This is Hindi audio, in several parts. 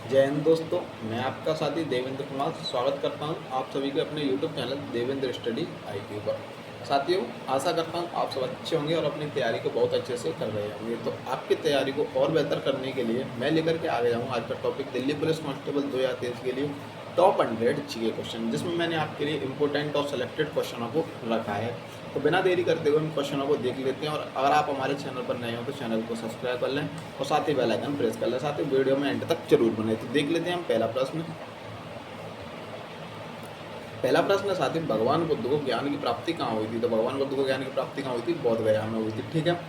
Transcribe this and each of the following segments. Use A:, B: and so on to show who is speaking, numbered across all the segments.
A: जय हिंद दोस्तों। मैं आपका साथी देवेंद्र कुमार स्वागत करता हूं आप सभी के अपने YouTube channel Devendra study IQ पर। साथियों, आशा करता हूं आप सब अच्छे होंगे और अपनी तैयारी को बहुत अच्छे से कर रहे होंगे। तो आपकी तैयारी को और बेहतर करने के लिए मैं लेकर के आ गया हूं आज का टॉपिक दिल्ली पुलिस कांस्टेबल 2023 के लिए टॉप 100 जीके क्वेश्चन, जिसमें मैंने आपके लिए इंपॉर्टेंट और सिलेक्टेड क्वेश्चनों को रखा है। तो बिना देरी करते हुए इन क्वेश्चनों को देख लेते हैं। और अगर आप हमारे चैनल पर नए हो तो चैनल को सब्सक्राइब कर लें और साथ ही बेल आइकन प्रेस कर लें। साथ ही वीडियो में एंड तक जरूर बने। तो देख लेते हैं हम पहला प्रश्न। पहला प्रश्न साथी, भगवान बुद्ध को ज्ञान की प्राप्ति कहाँ हुई थी? तो भगवान बुद्ध को ज्ञान की प्राप्ति कहाँ हुई थी? बोध गया में हुई थी। ठीक है।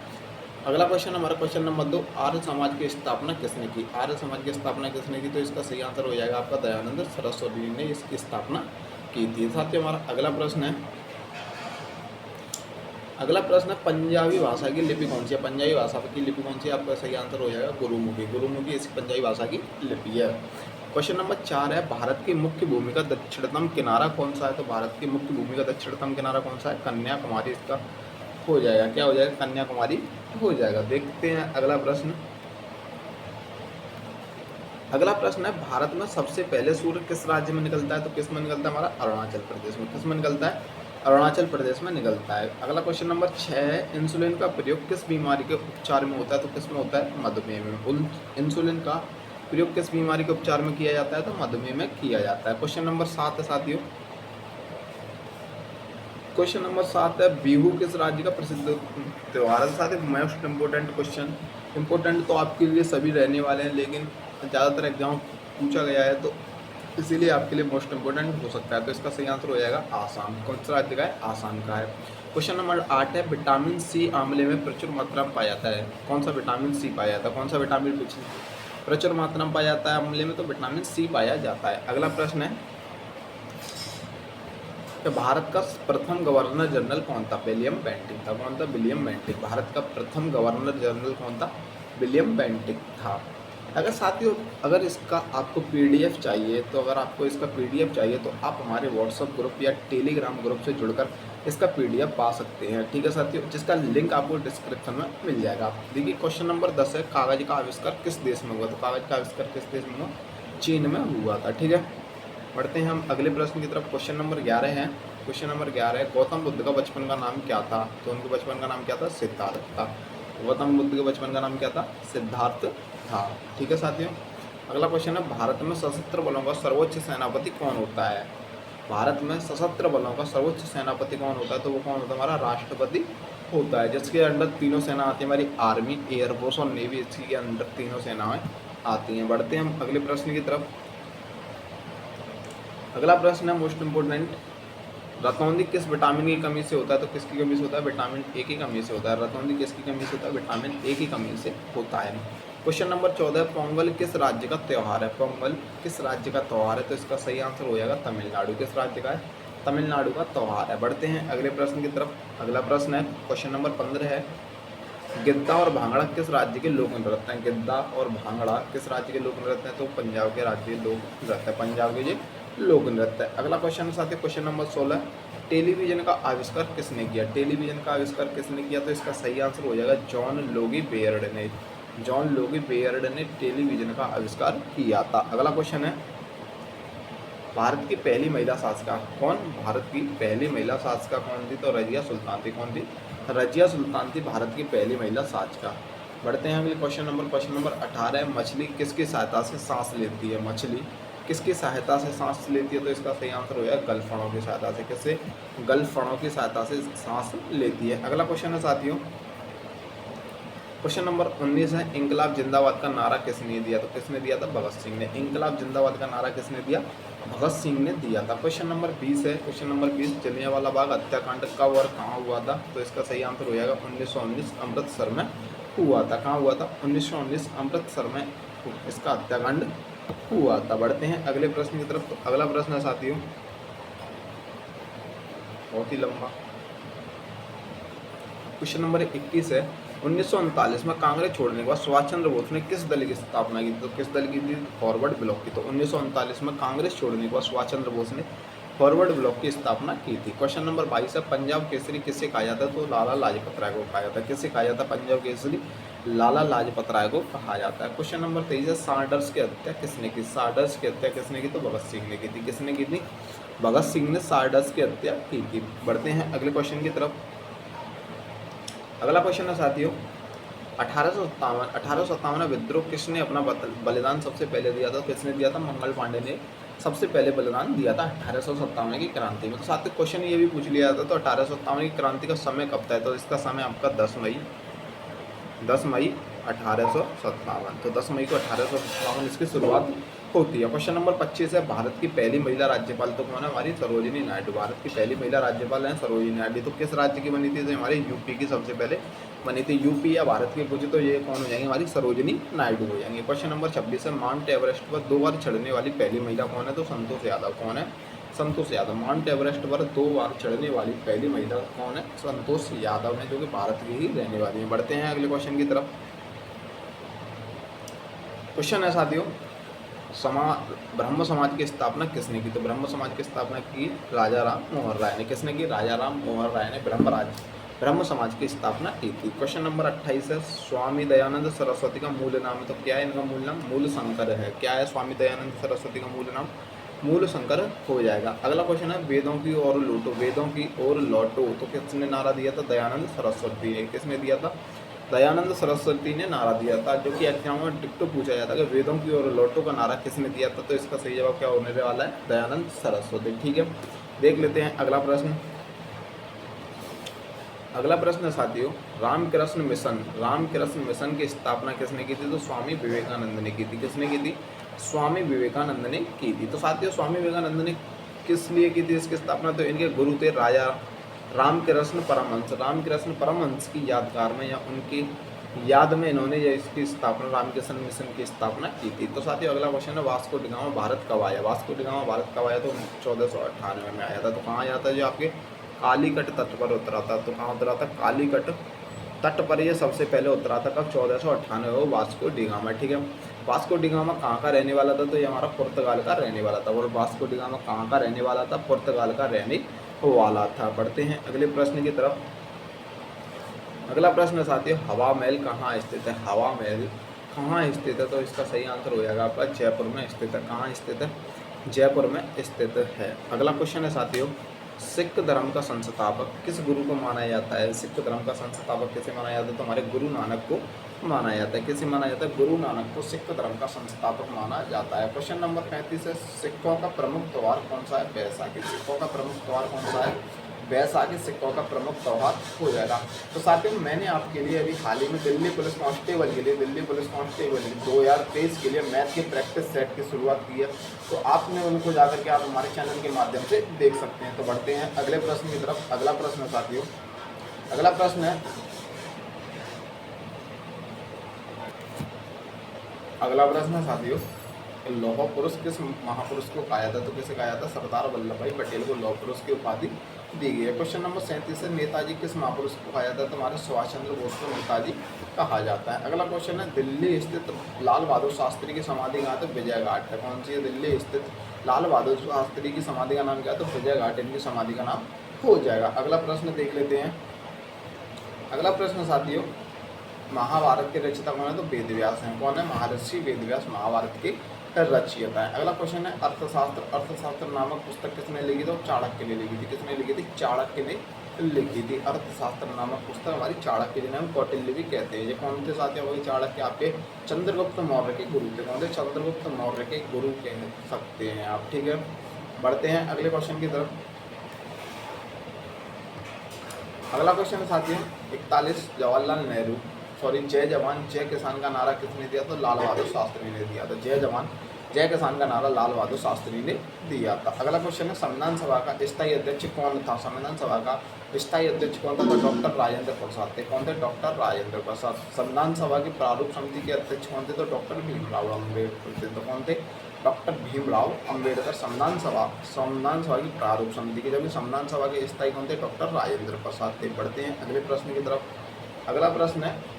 A: अगला क्वेश्चन हमारा क्वेश्चन नंबर 2, आर्य समाज की स्थापना किसने की? आर्य समाज की स्थापना किसने की? तो इसका सही आंसर हो जाएगा आपका दयानंद सरस्वती जी ने इसकी स्थापना की थी। साथ ही हमारा अगला प्रश्न है, पंजाबी भाषा की लिपि कौन सी है? पंजाबी भाषा की लिपि कौन सी है? आपका सही आंसर हो जाएगा गुरुमुखी। गुरुमुखी इस पंजाबी भाषा की लिपि है। क्वेश्चन नंबर 4 है, भारत की मुख्य भूमि का दक्षिणतम किनारा कौन सा है? तो भारत की मुख्य भूमि का दक्षिणतम किनारा कौन सा है? कन्याकुमारी इसका हो जाएगा। क्या हो जाएगा? कन्याकुमारी हो जाएगा। देखते हैं अगला प्रश्न। अगला प्रश्न है, भारत में सबसे पहले सूर्य किस राज्य में निकलता है? तो किस में निकलता है? हमारा अरुणाचल प्रदेश में। किस में निकलता है? अरुणाचल प्रदेश में निकलता है। अगला क्वेश्चन नंबर 6 है, इंसुलिन का प्रयोग किस बीमारी के उपचार में होता है? तो किस में होता है? मधुमेह में। इंसुलिन का प्रयोग किस बीमारी के उपचार में किया जाता है? तो मधुमेह में किया जाता है। क्वेश्चन नंबर 7 है साथियों। क्वेश्चन नंबर 7 है, बिहू किस राज्य का प्रसिद्ध त्यौहार है? साथियों, मोस्ट इम्पोर्टेंट क्वेश्चन। इम्पोर्टेंट तो आपके लिए सभी रहने वाले हैं, लेकिन ज़्यादातर एग्जाम पूछा गया है तो इसीलिए आपके लिए मोस्ट इम्पोर्टेंट हो सकता है। तो इसका सही आंसर हो जाएगा आसाम। कौन सा राज्य का है? आसाम का है। क्वेश्चन नंबर 8 है, विटामिन सी आंवले में प्रचुर मात्रा में पाया जाता है। कौन सा विटामिन सी पाया जाता है? कौन सा विटामिन प्रचुर मात्रा में पाया जाता है आंवले में? तो विटामिन सी पाया जाता है। अगला प्रश्न है कि भारत का प्रथम गवर्नर जनरल कौन था? विलियम बेंटिक था। कौन था? William Bentinck. भारत का प्रथम गवर्नर जनरल कौन था? विलियम बेंटिक था। अगर साथियों, अगर इसका आपको पीडीएफ चाहिए, तो अगर आपको इसका पीडीएफ चाहिए तो आप हमारे व्हाट्सएप ग्रुप या टेलीग्राम ग्रुप से जुड़कर इसका पीडीएफ पा सकते हैं। ठीक है साथियों, जिसका लिंक आपको डिस्क्रिप्शन में मिल जाएगा। देखिए क्वेश्चन नंबर 10 है, कागज का आविष्कार किस देश में हुआ? तो कागज का आविष्कार किस देश में हुआ? चीन में हुआ था। ठीक है। बढ़ते हैं हम अगले प्रश्न की तरफ। क्वेश्चन नंबर 11 है। क्वेश्चन नंबर 11 है, गौतम बुद्ध का बचपन का नाम क्या था? तो उनके बचपन का नाम क्या था? सिद्धार्थ था। गौतम बुद्ध के बचपन का नाम क्या था? सिद्धार्थ था। ठीक है साथियों। अगला क्वेश्चन है, भारत में सशस्त्र बलों का सर्वोच्च सेनापति कौन होता है? भारत में सशस्त्र बलों का सर्वोच्च सेनापति कौन होता है? तो वो कौन होता है? हमारा राष्ट्रपति होता है, जिसके अंडर तीनों सेना आती है, हमारी आर्मी, एयरफोर्स और नेवी। इसके अंडर तीनों सेनाएं आती हैं। बढ़ते हैं हम अगले प्रश्न की तरफ। अगला प्रश्न है मोस्ट इम्पोर्टेंट, रतौंधी किस विटामिन की कमी से होता है? तो किसकी कमी से होता है? विटामिन ए की कमी से होता है। रतौंधी किसकी कमी से होता है? विटामिन ए की कमी से होता है। क्वेश्चन नंबर 14, पोंगल किस राज्य का त्यौहार है? पोंगल किस राज्य का त्यौहार है? तो इसका सही आंसर हो जाएगा तमिलनाडु। किस राज्य का है? तमिलनाडु का त्यौहार है। बढ़ते हैं अगले प्रश्न की तरफ। अगला प्रश्न है क्वेश्चन नंबर 15 है, गिद्दा और भांगड़ा किस राज्य के लोक नृत्य हैं? गिद्दा और भांगड़ा किस राज्य के लोक नृत्य हैं? तो पंजाब के राज्य के लोक नृत्य है। पंजाब के ये लोक नृत्य है। अगला क्वेश्चन साथ ही क्वेश्चन नंबर 16, टेलीविजन का आविष्कार किसने किया? टेलीविजन का आविष्कार किसने किया? तो इसका सही आंसर हो जाएगा जॉन लोगी बेयर्ड ने। जॉन लोगी बेयर्ड ने टेलीविजन का आविष्कार किया था। अगला क्वेश्चन है, भारत की पहली महिला शासिका कौन? भारत की पहली महिला शासिका कौन थी? तो रजिया सुल्तान थी। कौन थी? रजिया सुल्तान थी भारत की पहली महिला शासिका। बढ़ते हैं अगले क्वेश्चन नंबर 18 है, मछली किसकी सहायता से सांस लेती है? मछली किसकी सहायता से सांस लेती है? तो इसका सही आंसर हो जाएगा गलफड़ों की सहायता से। किससे? गलफड़ों की सहायता से सांस लेती है। अगला क्वेश्चन है साथियों, क्वेश्चन नंबर 19 है, इंकलाब जिंदाबाद का नारा किसने दिया? तो किसने दिया था? भगत सिंह ने। इंकलाब जिंदाबाद का नारा किसने दिया? भगत सिंह ने दिया था। क्वेश्चन नंबर 20 है। क्वेश्चन नंबर 20, जलियांवाला बाग हत्याकांड कब और कहाँ हुआ था? तो इसका सही आंसर हो जाएगा 1919 अमृतसर में हुआ था। कहाँ हुआ था? 1919 अमृतसर में इसका हत्याकांड हुआ था। बढ़ते हैं अगले प्रश्न की तरफ। तो अगला प्रश्न है साथियों बहुत ही लंबा, क्वेश्चन नंबर 21 है, 1939 में कांग्रेस छोड़ने के बाद सुभाष चंद्र बोस ने किस दल की स्थापना की? तो किस दल की थी? फॉरवर्ड ब्लॉक की। तो 1939 में कांग्रेस छोड़ने के बाद सुभाष चंद्र बोस ने फॉरवर्ड ब्लॉक की स्थापना की थी। क्वेश्चन नंबर 22 है, पंजाब केसरी किससे कहा जाता है? तो लाला लाजपत राय को कहा जाता है। किससे कहा जाता है पंजाब केसरी? लाला लाजपत राय को कहा जाता है। क्वेश्चन नंबर 23 है, सार्डर्स की हत्या किसने की? सार्डर्स की हत्या किसने की? तो भगत सिंह ने की थी। किसने की थी? भगत सिंह ने सार्डर्स की हत्या की थी। बढ़ते हैं अगले क्वेश्चन की तरफ। अगला क्वेश्चन है साथियों, 1857 विद्रोह किसने अपना बलिदान सबसे पहले दिया था? किसने दिया था? मंगल पांडे ने सबसे पहले बलिदान दिया था 1857 की क्रांति में। तो साथ ही क्वेश्चन ये भी पूछ लिया था, तो 1857 की क्रांति का समय कब था? तो इसका समय आपका 10 मई 1857। तो 10 मई को 1857 इसकी शुरुआत होती है। क्वेश्चन नंबर 25 है, भारत की पहली महिला राज्यपाल तो कौन है? हमारी सरोजिनी नायडू। भारत की पहली महिला राज्यपाल है सरोजिनी नायडू। तो किस राज्य की बनी थी? तो हमारे यूपी की सबसे पहले बनी थी। यूपी या भारत की पूछे तो ये कौन हो जाएंगे? हमारी सरोजिनी नायडू हो जाएंगे। क्वेश्चन नंबर 26 है, माउंट एवरेस्ट पर 2 बार चढ़ने वाली पहली महिला कौन है? तो संतोष यादव। कौन है? संतोष यादव। माउंट एवरेस्ट पर 2 बार चढ़ने वाली पहली महिला कौन है? संतोष यादव है, जो कि भारत की ही रहने वाली है। बढ़ते हैं अगले क्वेश्चन की तरफ। क्वेश्चन है साथियों, ब्रह्म समाज की स्थापना किसने की? तो ब्रह्म समाज की स्थापना की राजा राम मोहन राय ने। किसने की? राजा राम मोहन राय ने ब्रह्म समाज की स्थापना की थी। क्वेश्चन नंबर 28 है, स्वामी दयानंद सरस्वती का मूल नाम है? तो क्या है इनका मूल नाम? मूल शंकर है। क्या है स्वामी दयानंद सरस्वती का मूल नाम? मूल शंकर हो जाएगा। अगला क्वेश्चन है, वेदों की ओर लौटो। वेदों की ओर लौटो तो किसने नारा दिया था? दयानंद सरस्वती ने। किसने दिया था? दयानंद सरस्वती ने नारा दिया था, जो कि एग्जाम में टिक पूछा जाता है कि वेदों की ओर लौटो का नारा किसने दिया था? तो इसका सही जवाब क्या होने वाला है? दयानंद सरस्वती। ठीक है, देख लेते हैं अगला प्रश्न। अगला प्रश्न है साथियों, रामकृष्ण मिशन की स्थापना किसने की थी? तो स्वामी विवेकानंद ने की थी। किसने की थी? स्वामी विवेकानंद ने की थी। तो साथियों, स्वामी विवेकानंद ने किस लिए की थी इसकी स्थापना? तो इनके गुरु थे राजा रामकृष्ण परमहंस की यादगार में या उनकी याद में इन्होंने ये इसकी स्थापना रामकृष्ण मिशन की स्थापना की थी। तो साथियों, अगला क्वेश्चन है, वास्को डी गामा भारत कब आया? वास्को डी गामा भारत कब आया? तो 1498 में आया था। तो कहाँ आया था? जो आपके कालीकट तट पर उतरा था। तो कहाँ उतरा था? कालीकट तट पर ये सबसे पहले उतरा था। कब? 1498 वास्को डी गामा। ठीक है, वास्को डी गामा कहाँ का रहने वाला था? तो ये हमारा पुर्तगाल का रहने वाला था। और वास्को डी गामा कहाँ का रहने वाला था? पुर्तगाल का रहने वाला था। बढ़ते हैं अगले प्रश्न की तरफ। अगला प्रश्न साथियों, हवा महल कहाँ स्थित है? हवा महल कहाँ स्थित है? तो इसका सही आंसर हो जाएगा आपका जयपुर में स्थित है। कहाँ स्थित है? जयपुर में स्थित है। अगला क्वेश्चन है साथियों, सिख धर्म का संस्थापक किस गुरु को माना जाता है? सिख धर्म का संस्थापक किसे माना जाता है? तो हमारे गुरु नानक को माना जाता है। किसे माना जाता है? गुरु नानक को सिख धर्म का संस्थापक माना जाता है। क्वेश्चन नंबर 35 है, सिखों का प्रमुख त्यौहार कौन सा है? बैसाखी। सिखों का प्रमुख त्यौहार कौन सा है? बैसाखी सिखों का प्रमुख त्यौहार हो जाएगा। तो साथियों, मैंने आपके लिए अभी हाल ही में दिल्ली पुलिस कांस्टेबल के लिए 2023 के लिए मैथ के प्रैक्टिस सेट की शुरुआत की है। तो आपने उनको जाकर के आप हमारे चैनल के माध्यम से देख सकते हैं। तो बढ़ते हैं अगले प्रश्न की तरफ। अगला प्रश्न है साथियों, अगला प्रश्न है साथियों, लौह पुरुष किस महापुरुष को कहा जाता है? तो किसे कहा जाता है? सरदार वल्लभ भाई पटेल को लौह पुरुष की उपाधि दी गई है। क्वेश्चन नंबर 37 है, नेताजी किस महापुरुष को कहा जाता है? तो हमारे सुभाष चंद्र बोस को नेताजी कहा जाता है। अगला क्वेश्चन है, दिल्ली स्थित लाल बहादुर शास्त्री की समाधि कहाँ? तो विजय घाट है। कौन सी है? दिल्ली स्थित लाल बहादुर शास्त्री की समाधि का नाम क्या है? तो विजय घाट इनकी समाधि का नाम हो जाएगा। अगला प्रश्न देख लेते हैं। अगला प्रश्न साथियों, महाभारत के रचयिता कौन है? तो वेद व्यास हैं। कौन है? महर्षि वेद व्यास महाभारत के रचयिता है। अगला क्वेश्चन है, अर्थशास्त्र नामक पुस्तक किसने लिखी? तो चाणक्य ने लिखी थी। किसने लिखी थी? चाणक्य ने लिखी थी। अर्थशास्त्र नामक पुस्तक हमारी चाणक्य, जिन्हें हम कौटिल्य भी कहते हैं। ये कौन थे साथियों? वही चाणक्य आपके चंद्रगुप्त मौर्य के गुरु थे। कौन थे? चंद्रगुप्त मौर्य के गुरु कह सकते हैं आप। ठीक है, बढ़ते हैं अगले क्वेश्चन की तरफ। अगला क्वेश्चन है साथियों 41, जवाहरलाल नेहरू जय जवान जय किसान का नारा किसने दिया? तो लाल बहादुर शास्त्री ने दिया था। जय जवान जय किसान का नारा लाल बहादुर शास्त्री ने दिया था। अगला क्वेश्चन है, संविधान सभा का स्थायी अध्यक्ष कौन था? संविधान सभा का स्थायी अध्यक्ष कौन था? तो डॉक्टर राजेंद्र प्रसाद थे। कौन थे? डॉक्टर राजेंद्र प्रसाद। संविधान सभा की प्रारूप समिति के अध्यक्ष कौन थे? तो डॉक्टर भीमराव अम्बेडकर थे। तो कौन थे? डॉक्टर भीमराव अम्बेडकर। संविधान सभा की प्रारूप समिति के, जबकि संविधान सभा के स्थायी कौन थे? डॉक्टर राजेंद्र प्रसाद थे। बढ़ते हैं अगले प्रश्न की तरफ। अगला प्रश्न है,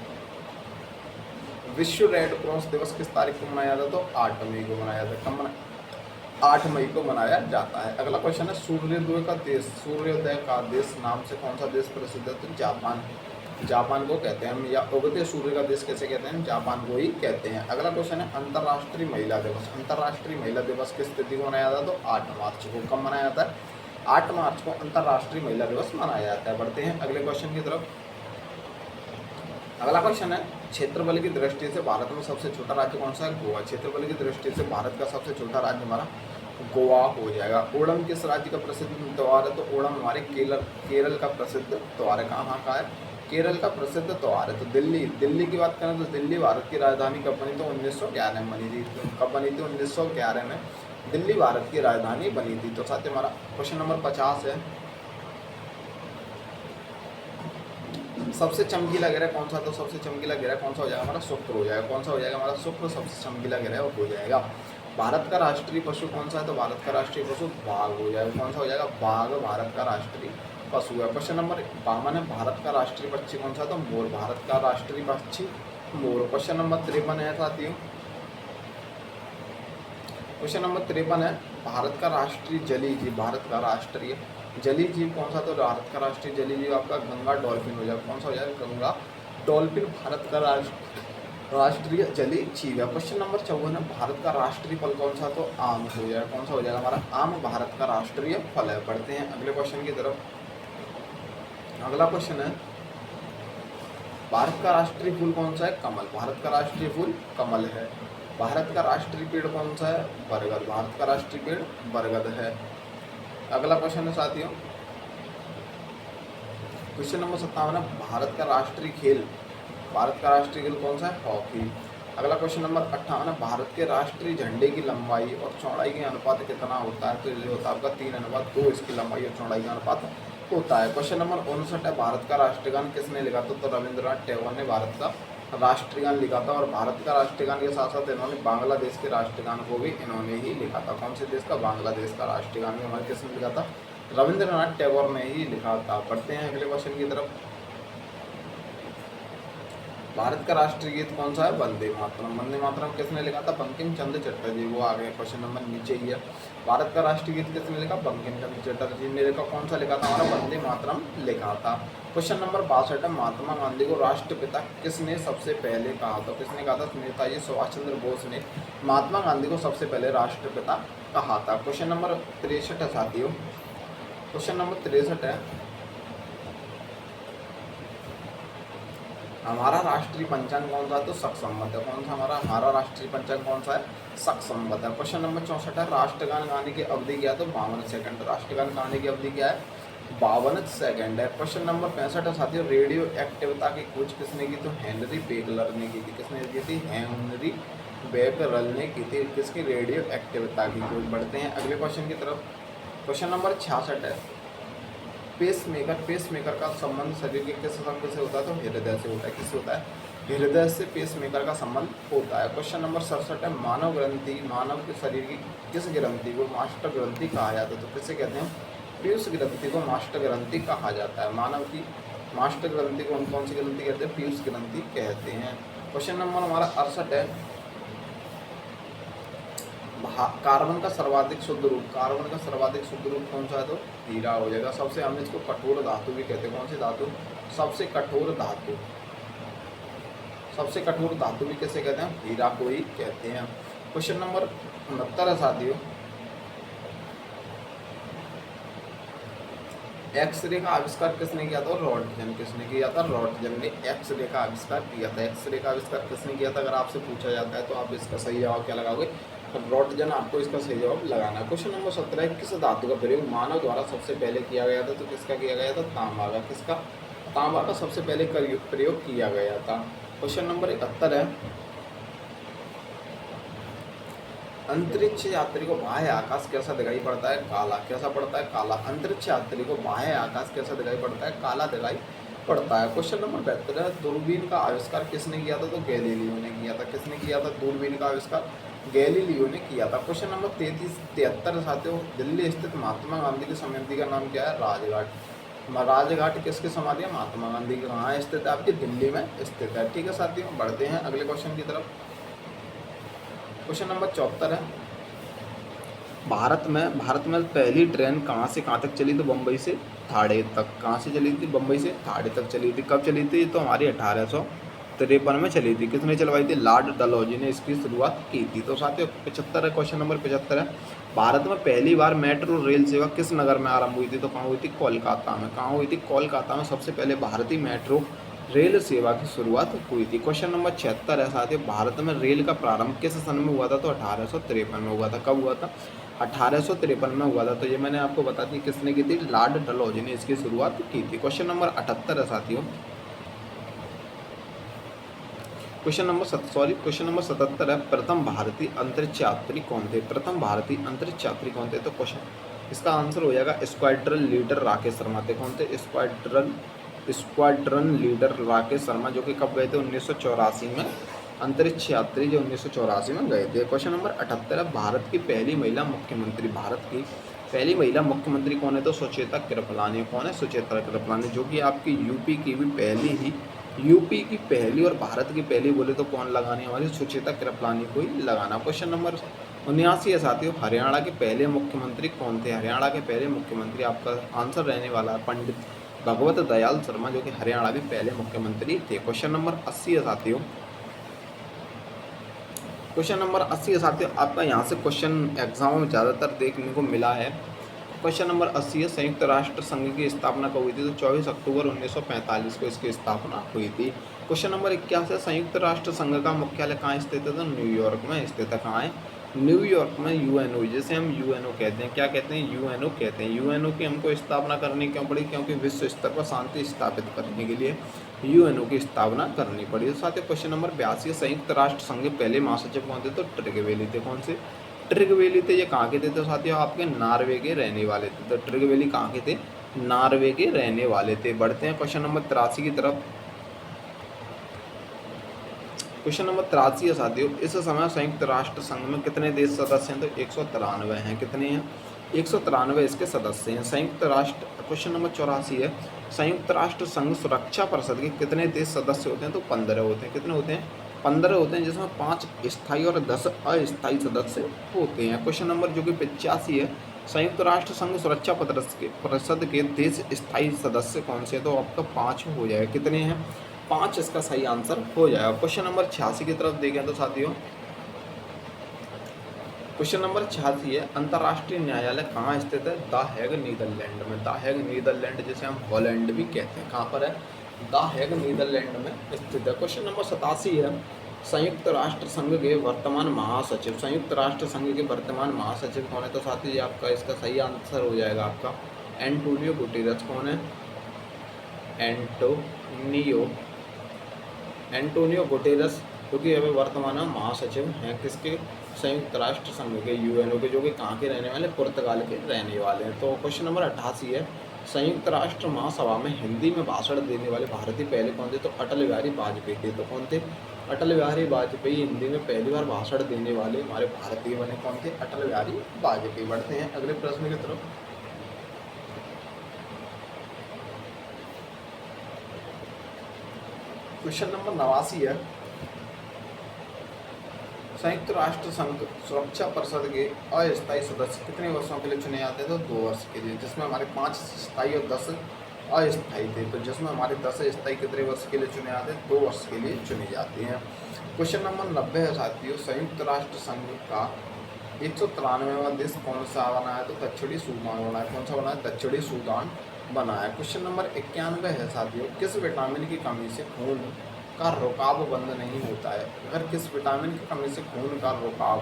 A: विश्व रेड क्रॉस दिवस किस तारीख को मनाया जाता है? तो 8 मई को मनाया जाता है। कब 8 मई को मनाया जाता है। अगला क्वेश्चन है सूर्योदय का देश, सूर्योदय का देश नाम से कौन सा देश प्रसिद्ध है? तो जापान, जापान को कहते हैं हम, या उगते सूर्य का देश कैसे कहते हैं? जापान को ही कहते हैं। अगला क्वेश्चन है अंतर्राष्ट्रीय महिला दिवस, अंतर्राष्ट्रीय महिला दिवस किस तिथि को मनाया जाता है? तो 8 मार्च को। कब मनाया जाता है? 8 मार्च को अंतर्राष्ट्रीय महिला दिवस मनाया जाता है। बढ़ते हैं अगले क्वेश्चन की तरफ। अगला क्वेश्चन है क्षेत्रफल की दृष्टि से भारत में सबसे छोटा राज्य कौन सा है? गोवा। क्षेत्रफल की दृष्टि से भारत का सबसे छोटा राज्य हमारा गोवा हो जाएगा। ओणम किस राज्य का प्रसिद्ध त्यौहार है? तो ओणम हमारे केरल का प्रसिद्ध त्यौहार है। कहाँ का है? केरल का प्रसिद्ध त्यौहार है। तो दिल्ली की बात करें तो दिल्ली भारत की राजधानी कब बनी? तो 1911 में बनी थी। कब बनी थी? 1911 में दिल्ली भारत की राजधानी बनी थी। तो साथ ही हमारा क्वेश्चन नंबर 50 है सबसे चमकीला ग्रह कौन सा? तो सबसे चमकीला ग्रह कौन सा हो जाएगा? हमारा शुक्र हो जाएगा। कौन सा हो जाएगा? हमारा शुक्र सबसे चमकीला ग्रह हो जाएगा। भारत का राष्ट्रीय पशु कौन सा है? तो भारत का राष्ट्रीय पशु बाघ हो जाएगा। कौन सा हो जाएगा? बाघ भारत का राष्ट्रीय पशु है। क्वेश्चन नंबर 52 है भारत का राष्ट्रीय पक्षी कौन सा है? तो मोर, भारत का राष्ट्रीय पक्षी मोर। क्वेश्चन नंबर 53 है साथियों, क्वेश्चन नंबर 53 है भारत का राष्ट्रीय जलीय जीव, भारत का राष्ट्रीय जलीय जीव कौन सा? तो भारत का राष्ट्रीय जलीय जीव आपका गंगा डॉल्फिन हो जाएगा। कौन सा हो जाएगा? गंगा डॉल्फिन भारत का राष्ट्रीय जलीय जीव है। क्वेश्चन नंबर 54 है भारत का राष्ट्रीय फल कौन सा? तो आम हो जाएगा। कौन सा हो जाएगा? हमारा आम भारत का राष्ट्रीय फल है। बढ़ते हैं अगले क्वेश्चन की तरफ। अगला क्वेश्चन है भारत का राष्ट्रीय फूल कौन सा है? कमल, भारत का राष्ट्रीय फूल कमल है। भारत का राष्ट्रीय पेड़ कौन सा है? बरगद, भारत का राष्ट्रीय पेड़ बरगद है। अगला क्वेश्चन है साथियों क्वेश्चन नंबर 57 है भारत का राष्ट्रीय खेल, भारत का राष्ट्रीय खेल कौन सा है? हॉकी। अगला क्वेश्चन नंबर 58 है भारत के राष्ट्रीय झंडे की लंबाई और चौड़ाई के अनुपात कितना होता है? तो ये होता है आपका 3:2 इसकी लंबाई और चौड़ाई का अनुपात होता है। क्वेश्चन नंबर 59 है भारत का राष्ट्रगान किसने लिखा था? तो रविंद्रनाथ टैगोर ने भारत का राष्ट्रगान लिखा था। और भारत का राष्ट्रगान के साथ साथ इन्होंने बांग्लादेश के राष्ट्रगान को भी इन्होंने ही लिखा था। कौन से देश का? बांग्लादेश का राष्ट्रगान भी हमारे किसने लिखा था? रविंद्रनाथ टैगोर ने ही लिखा था। पढ़ते हैं अगले क्वेश्चन की तरफ। भारत का राष्ट्रीय गीत कौन सा है? वंदे मातरम। वंदे मातरम किसने लिखा था? बंकिम चंद्र चटर्जी। वो आ गए क्वेश्चन नंबर नीचे ही है। भारत का राष्ट्रीय गीत किसने लिखा? बंकिम चंद्र चटर्जी ने लिखा। कौन सा लिखा था? हमारा वंदे मातरम लिखा था। क्वेश्चन नंबर 62 है महात्मा गांधी को राष्ट्रपिता किसने सबसे पहले कहा था? किसने कहा था? नेताजी सुभाष चंद्र बोस ने महात्मा गांधी को सबसे पहले राष्ट्रपिता कहा था। क्वेश्चन नंबर 63 है साथियों, क्वेश्चन नंबर 63 है हमारा राष्ट्रीय पंचांग कौन सा है? तो शक संवत है। कौन सा हमारा राष्ट्रीय पंचांग कौन सा है? शक संवत है। क्वेश्चन नंबर 64 है राष्ट्रगान गाने की अवधि क्या है? तो 52 सेकंड। राष्ट्रगान गाने की अवधि क्या है? 52 सेकंड है। क्वेश्चन नंबर 65 है साथियों रेडियो एक्टिविता की खोज किसने की? तो हेनरी बेकलर ने की थी। किसने की थी? हेनरी बेकरल ने की थी। किसकी? रेडियो एक्टिविता की खोज। बढ़ते हैं अगले क्वेश्चन की तरफ। क्वेश्चन नंबर 66 है पेसमेकर का संबंध शरीर के किस अंग से होता है? तो हृदय से होता है। किससे होता है? हृदय से पेसमेकर का संबंध होता है। क्वेश्चन नंबर 67 है मानव के शरीर की किस ग्रंथि को मास्टर ग्रंथि कहा जाता है? तो किसे कहते हैं? पीयूष ग्रंथि को मास्टर ग्रंथि कहा जाता है। मानव की मास्टर ग्रंथि को कौन सी ग्रंथि कहते हैं? पीयूष ग्रंथि कहते हैं। क्वेश्चन नंबर हमारा 68 है कार्बन का सर्वाधिक शुद्ध रूप कौन सा है? तो हीरा हो जाएगा। सबसे हम इसको कठोर धातु भी कहते हैं। कौन सी धातु? सबसे कठोर धातु भी कैसे कहते हैं? हीरा को ही कहते हैं। क्वेश्चन नंबर 69 है साथियों एक्सरे का आविष्कार किसने किया था? रॉन्टगन। किसने किया था? रॉन्टगन ने एक्सरे का आविष्कार किया था। एक्सरे का आविष्कार किसने किया था? अगर आपसे पूछा जाता है तो आप इसका सही जवाब क्या लगाओगे? रॉन्टगन आपको इसका सही जवाब लगाना है। क्वेश्चन नंबर 17 है किस धातु का प्रयोग मानव द्वारा सबसे पहले किया गया था? तो किसका किया गया था? तांबा का। किसका? तांबा का सबसे पहले प्रयोग किया गया था। क्वेश्चन नंबर 71 है अंतरिक्ष यात्री को बाह्य आकाश कैसा दिखाई पड़ता है? काला। कैसा पड़ता है? काला। अंतरिक्ष यात्री को बाह्य आकाश कैसा दिखाई पड़ता है? काला दिखाई पड़ता है। क्वेश्चन नंबर 72 है दूरबीन का आविष्कार किसने किया था? तो गैलीलियो ने किया था। किसने किया था दूरबीन का आविष्कार? गैलीलियो ने किया था। क्वेश्चन नंबर 73 साथियों दिल्ली स्थित महात्मा गांधी की समाधि का नाम क्या है? राजघाट। राजघाट किसकी समाधि है? महात्मा गांधी की। कहाँ स्थित है? आपकी दिल्ली में स्थित है। ठीक है साथियों बढ़ते हैं अगले क्वेश्चन की तरफ। क्वेश्चन नंबर 74 है भारत में पहली ट्रेन कहाँ से कहाँ तक चली? तो बम्बई से ठाणे तक। कहाँ से चली थी? बम्बई से ठाणे तक चली थी। कब चली थी? तो हमारी 1853 में चली थी। किसने चलवाई थी? लॉर्ड डलहौजी ने इसकी शुरुआत की थी। तो साथियों 75 है, क्वेश्चन नंबर 75 है। भारत में पहली बार मेट्रो रेल सेवा किस नगर में आरंभ हुई थी? तो कहाँ हुई थी? कोलकाता में। कहाँ हुई थी? कोलकाता में सबसे पहले भारतीय मेट्रो रेल सेवा की शुरुआत हुई थी। क्वेश्चन नंबर 76 है साथियों, भारत में रेल का प्रारंभ किस सन में हुआ था? तो 1853 में हुआ था। कब हुआ था? 1853 में हुआ था। तो ये मैंने आपको बता दी किसने की थी? लॉर्ड डलहौजी ने इसकी शुरुआत की थी। क्वेश्चन नंबर 78 है साथियों, क्वेश्चन नंबर 77 है, प्रथम भारतीय अंतरिक्ष यात्री कौन थे? प्रथम भारतीय अंतरिक्ष यात्री कौन थे? तो क्वेश्चन इसका आंसर हो जाएगा स्क्वाड्रन लीडर राकेश शर्मा थे। कौन थे? स्क्वाड्रन लीडर राकेश शर्मा, जो कि कब गए थे? 1984 में। अंतरिक्ष यात्री जो 1984 में गए थे। क्वेश्चन नंबर 78 है, भारत की पहली महिला मुख्यमंत्री, भारत की पहली महिला मुख्यमंत्री कौन है? तो सुचेता कृपलानी। कौन है? सुचेता कृपलानी, जो कि आपकी यूपी की पहली और भारत की पहली बोले तो कौन लगानी? हमारी सुचेता कृपलानी को ही लगाना। क्वेश्चन नंबर 79 है साथियों, हरियाणा के पहले मुख्यमंत्री कौन थे? हरियाणा के पहले मुख्यमंत्री आपका आंसर रहने वाला है पंडित भगवत दयाल शर्मा, जो कि हरियाणा के पहले मुख्यमंत्री थे। क्वेश्चन नंबर 80 है साथियों, क्वेश्चन नंबर 80 है साथियों, आपका यहाँ से क्वेश्चन एग्जाम में ज़्यादातर देखने को मिला है। क्वेश्चन नंबर 80 है, संयुक्त राष्ट्र संघ की स्थापना कब हुई थी? तो 24 अक्टूबर 1945 को इसकी स्थापना हुई थी। क्वेश्चन नंबर 81 है, संयुक्त राष्ट्र संघ का मुख्यालय कहाँ स्थित है? तो न्यूयॉर्क में स्थित है। कहाँ है? न्यूयॉर्क में। यूएनओ, जैसे हम यूएनओ कहते हैं, क्या कहते हैं? यूएनओ कहते हैं। यूएनओ की हमको स्थापना करनी क्यों पड़ी? क्योंकि विश्व स्तर पर शांति स्थापित करने के लिए यूएनओ की स्थापना करनी पड़ी। तो साथ ही क्वेश्चन नंबर 82, संयुक्त राष्ट्र संघ के पहले महासचिव कौन थे? तो ट्रिगवेली थे। कौन से? ट्रिगवेली थे। ये कहाँ के थे? तो साथियों आपके नॉर्वे के रहने वाले थे। तो ट्रिगवेली कहाँ के थे? नॉर्वे के रहने वाले थे। बढ़ते हैं क्वेश्चन नंबर 83 की तरफ। क्वेश्चन नंबर 83 है साथियों, इस समय संयुक्त राष्ट्र संघ में कितने देश सदस्य हैं? तो 193 हैं। कितने हैं? 193 इसके सदस्य हैं। संयुक्त राष्ट्र, क्वेश्चन नंबर 84 है, संयुक्त राष्ट्र संघ सुरक्षा परिषद के कितने देश सदस्य होते हैं? तो 15 होते हैं। कितने होते हैं? 15 होते हैं, जिसमें 5 स्थायी और 10 अस्थायी सदस्य होते हैं। क्वेश्चन नंबर जो कि 85 है, संयुक्त राष्ट्र संघ सुरक्षा परिषद के देश स्थायी सदस्य कौन से हैं? तो आपका 5 हो जाएगा। कितने हैं? 5 इसका सही आंसर हो जाएगा। क्वेश्चन नंबर 86 की तरफ देखें तो साथियों, क्वेश्चन नंबर 86 है, अंतर्राष्ट्रीय न्यायालय कहाँ स्थित है? द हैग नीदरलैंड में। द हैग नीदरलैंड, जिसे हम हॉलैंड भी कहते हैं, कहाँ पर है? द हैग नीदरलैंड में स्थित है। क्वेश्चन नंबर 87 है, संयुक्त राष्ट्र संघ के वर्तमान महासचिव, संयुक्त राष्ट्र संघ के वर्तमान महासचिव कौन है? तो साथी ये आपका इसका सही आंसर हो जाएगा आपका एंटोनियो गुटेरेस। कौन है? एंटोनियो गुटेरेस, जो कि अभी वर्तमान में महासचिव हैं किसके? संयुक्त राष्ट्र संघ के, यूएनओ के, जो कि कहाँ के रहने वाले? पुर्तगाल के रहने वाले हैं। तो क्वेश्चन नंबर 88 है, संयुक्त राष्ट्र महासभा में हिंदी में भाषण देने वाले भारतीय पहले कौन थे? तो अटल बिहारी वाजपेयी थे। तो कौन थे? अटल बिहारी वाजपेयी हिंदी में पहली बार भाषण देने वाले हमारे भारतीय बने। कौन थे? अटल बिहारी वाजपेयी। बढ़ते हैं अगले प्रश्न की तरफ। क्वेश्चन नंबर 89 है, संयुक्त राष्ट्र संघ सुरक्षा परिषद के अस्थायी सदस्य कितने वर्षों के लिए चुने जाते हैं? तो 2 वर्ष के लिए, जिसमें हमारे 5 स्थायी और 10 अस्थायी थे। तो जिसमें हमारे 10 स्थायी कितने वर्ष के लिए चुने जाते हैं? 2 वर्ष के लिए चुने जाते हैं। क्वेश्चन नंबर 90 है साथियों, संयुक्त राष्ट्र संघ का 193वां देश कौन सा बना है? तो दक्षिणी सूडान बना है। कौन सा बना है? दक्षिणी सूडान बना है। क्वेश्चन नंबर 91 है साथियों, किस विटामिन की कमी से खून का रुकाव बंद नहीं होता है? अगर किस विटामिन की कमी से खून का रुकाव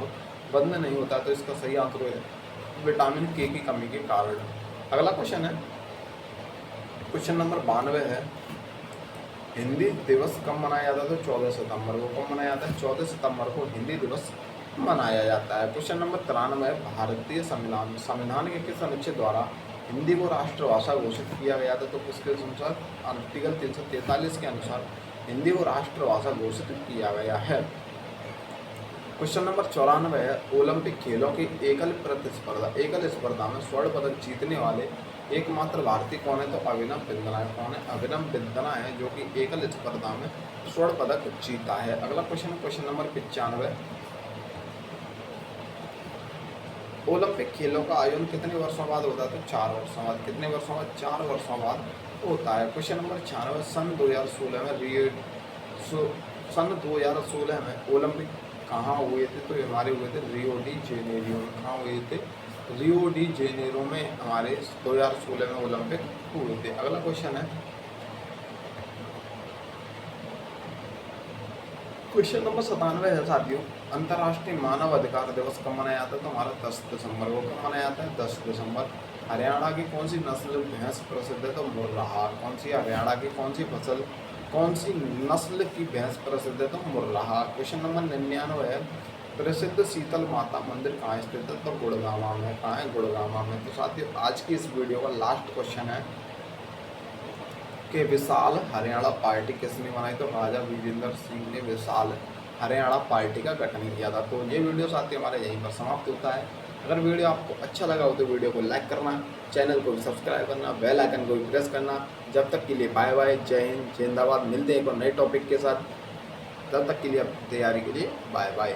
A: बंद नहीं होता तो इसका सही आंसर है विटामिन के की कमी के कारण। अगला क्वेश्चन है, क्वेश्चन नंबर 92 है, हिंदी दिवस कब मनाया जाता है? तो 14 सितंबर को। कब मनाया जाता है? 14 सितंबर को हिंदी दिवस मनाया जाता है। क्वेश्चन नंबर 93, भारतीय संविधान के किस अनुच्छेद द्वारा हिंदी को राष्ट्रभाषा घोषित किया गया था? तो किसके अनुसार? आर्टिकल 343 के अनुसार हिंदी को राष्ट्रभाषा घोषित किया गया है। क्वेश्चन नंबर 94 है, ओलंपिक खेलों की एकल स्पर्धा में स्वर्ण पदक जीतने वाले एकमात्र भारतीय कौन है? तो अभिनव बिंद्रा है। कौन है? अभिनव बिंद्रा है, जो कि एकल स्पर्धा में स्वर्ण पदक जीता है। अगला क्वेश्चन है क्वेश्चन नंबर 95, ओलंपिक खेलों का आयोजन कितने वर्षों बाद होता है? तो 4 वर्षों बाद। कितने वर्षों बाद? 4 वर्षों बाद होता है। क्वेश्चन नंबर 96, सन 2016 में सन 2016 में ओलंपिक कहाँ हुए थे? तो ये हमारे हुए थे रियो डी जेनेरियो में। कहाँ हुए थे? रियो डी जेनेरो में हमारे 2016 में ओलंपिक हुए थे। अगला क्वेश्चन है क्वेश्चन नंबर 97 है साथियों, अंतर्राष्ट्रीय मानव अधिकार दिवस कब मनाया जाता है? तो हमारा 10 दिसंबर को। कब मनाया जाता है? 10 दिसंबर। हरियाणा की कौन सी नस्ल भैंस प्रसिद्ध है? तो मुर्राह। कौन सी? हरियाणा की कौन सी नस्ल की भैंस प्रसिद्ध है? तो मुर्राह। क्वेश्चन नंबर 99 है, प्रसिद्ध शीतल माता मंदिर कहाँ स्थित है? तो गुड़गांव में। कहाँ है? गुड़गांव में। तो साथियों आज की इस वीडियो का लास्ट क्वेश्चन है कि विशाल हरियाणा पार्टी किसने बनाई? तो राजा वीरेंद्र सिंह ने विशाल हरियाणा पार्टी का गठन किया था। तो ये वीडियो साथियों हमारा यहीं पर समाप्त होता है। अगर वीडियो आपको अच्छा लगा हो तो वीडियो को लाइक करना, चैनल को भी सब्सक्राइब करना, बेल आइकन को भी प्रेस करना। जब तक के लिए बाय बाय, जय हिंद, जिंदाबाद। मिलते हैं एक और नए टॉपिक के साथ। तब तक के लिए अपनी तैयारी के लिए बाय बाय।